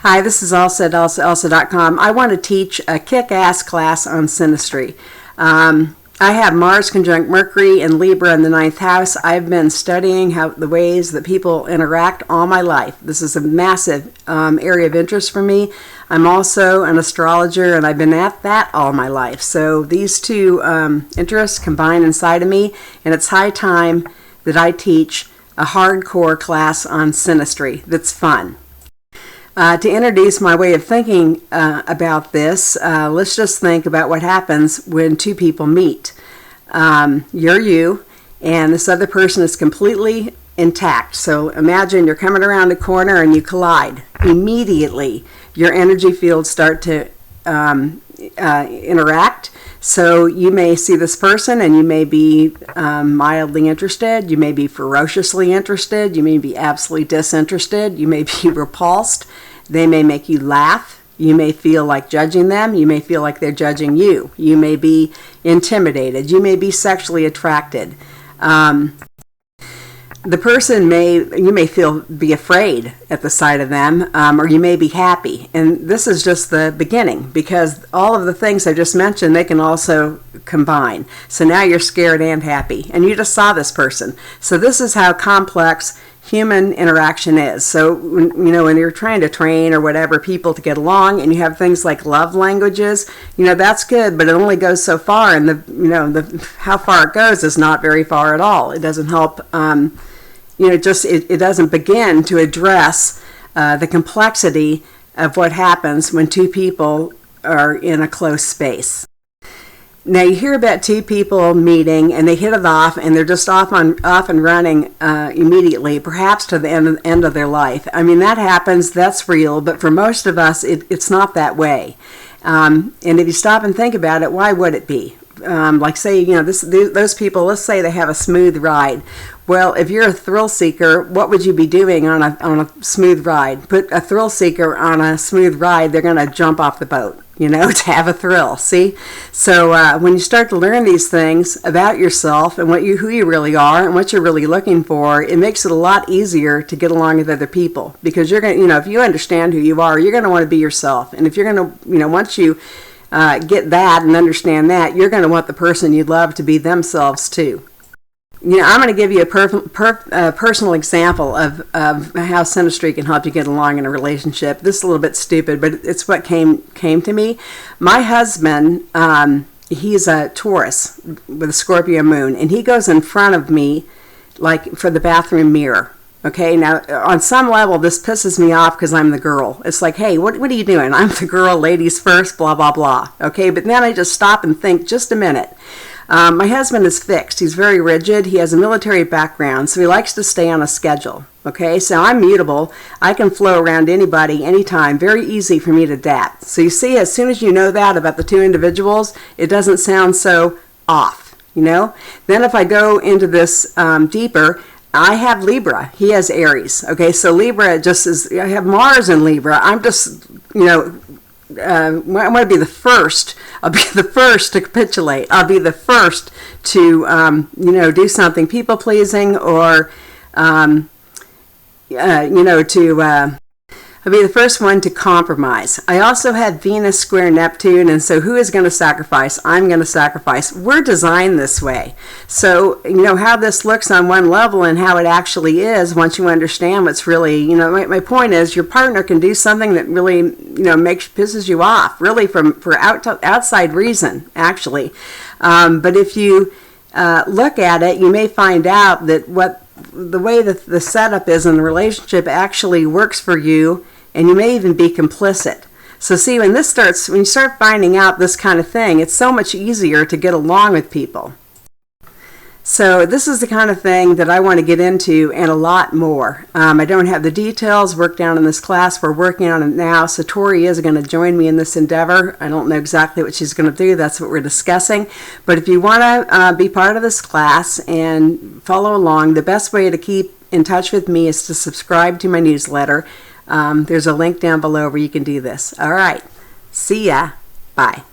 Hi, this is Elsa at elsa.com. I want to teach a kick-ass class on Synastry. I have Mars conjunct Mercury and Libra in the 9th house. I've been studying the ways that people interact all my life. This is a massive area of interest for me. I'm also an astrologer, and I've been at that all my life. So these two interests combine inside of me, and it's high time that I teach a hardcore class on Synastry that's fun. To introduce my way of thinking about this, let's just think about what happens when two people meet. You're you, and this other person is completely intact. So imagine you're coming around a corner and you collide. Immediately, your energy fields start to interact. So you may see this person and you may be mildly interested, you may be ferociously interested, you may be absolutely disinterested, you may be repulsed, they may make you laugh, you may feel like judging them, you may feel like they're judging you, you may be intimidated, you may be sexually attracted. The person you may be afraid at the sight of them, or you may be happy. And this is just the beginning, because all of the things I just mentioned, they can also combine. So now you're scared and happy, and you just saw this person. So this is how complex human interaction is. So when you're trying to train or whatever people to get along, and you have things like love languages, that's good, but it only goes so far, and how far it goes is not very far at all. It doesn't help. It doesn't begin to address the complexity of what happens when two people are in a close space. Now you hear about two people meeting and they hit it off and they're just off and running immediately, perhaps to the end of their life. I mean, that happens, that's real, but for most of us it's not that way. And if you stop and think about it, why would it be? Like say, those people, let's say they have a smooth ride. Well, if you're a thrill seeker, what would you be doing on a smooth ride? Put a thrill seeker on a smooth ride, they're going to jump off the boat, to have a thrill, see? So when you start to learn these things about yourself and who you really are and what you're really looking for, it makes it a lot easier to get along with other people, because you're going to, if you understand who you are, you're going to want to be yourself. And if you're going to, once you get that and understand that, you're going to want the person you love to be themselves too. I'm going to give you a personal example of how Synastry can help you get along in a relationship. This is a little bit stupid, but it's what came to me. My husband, he's a Taurus with a Scorpio moon, and he goes in front of me like for the bathroom mirror. Okay, now on some level this pisses me off because I'm the girl. It's like, hey, what are you doing? I'm the girl, ladies first, blah, blah, blah. Okay, but then I just stop and think just a minute. My husband is fixed. He's very rigid. He has a military background, so he likes to stay on a schedule. Okay, so I'm mutable. I can flow around anybody, anytime. Very easy for me to adapt. So you see, as soon as you know that about the two individuals, it doesn't sound so off, Then if I go into this deeper, I have Libra. He has Aries. Okay, so Libra just is, I have Mars in Libra. I'm just, I'm going to be the first. I'll be the first to capitulate. I'll be the first to, do something people-pleasing or, I'll be the first one to compromise. I also have Venus square Neptune, and so who is going to sacrifice? I'm going to sacrifice. We're designed this way. So, how this looks on one level and how it actually is, once you understand what's really, my point is your partner can do something that really, pisses you off, really for outside reason, actually. But if you look at it, you may find out that the way that the setup is in the relationship actually works for you, and you may even be complicit. So see, when you start finding out this kind of thing, it's so much easier to get along with people. So this is the kind of thing that I want to get into and a lot more. I don't have the details worked down in this class. We're working on it now. So Tori is going to join me in this endeavor. I don't know exactly what she's going to do. That's what we're discussing. But if you want to be part of this class and follow along, the best way to keep in touch with me is to subscribe to my newsletter. There's a link down below where you can do this. All right. See ya. Bye.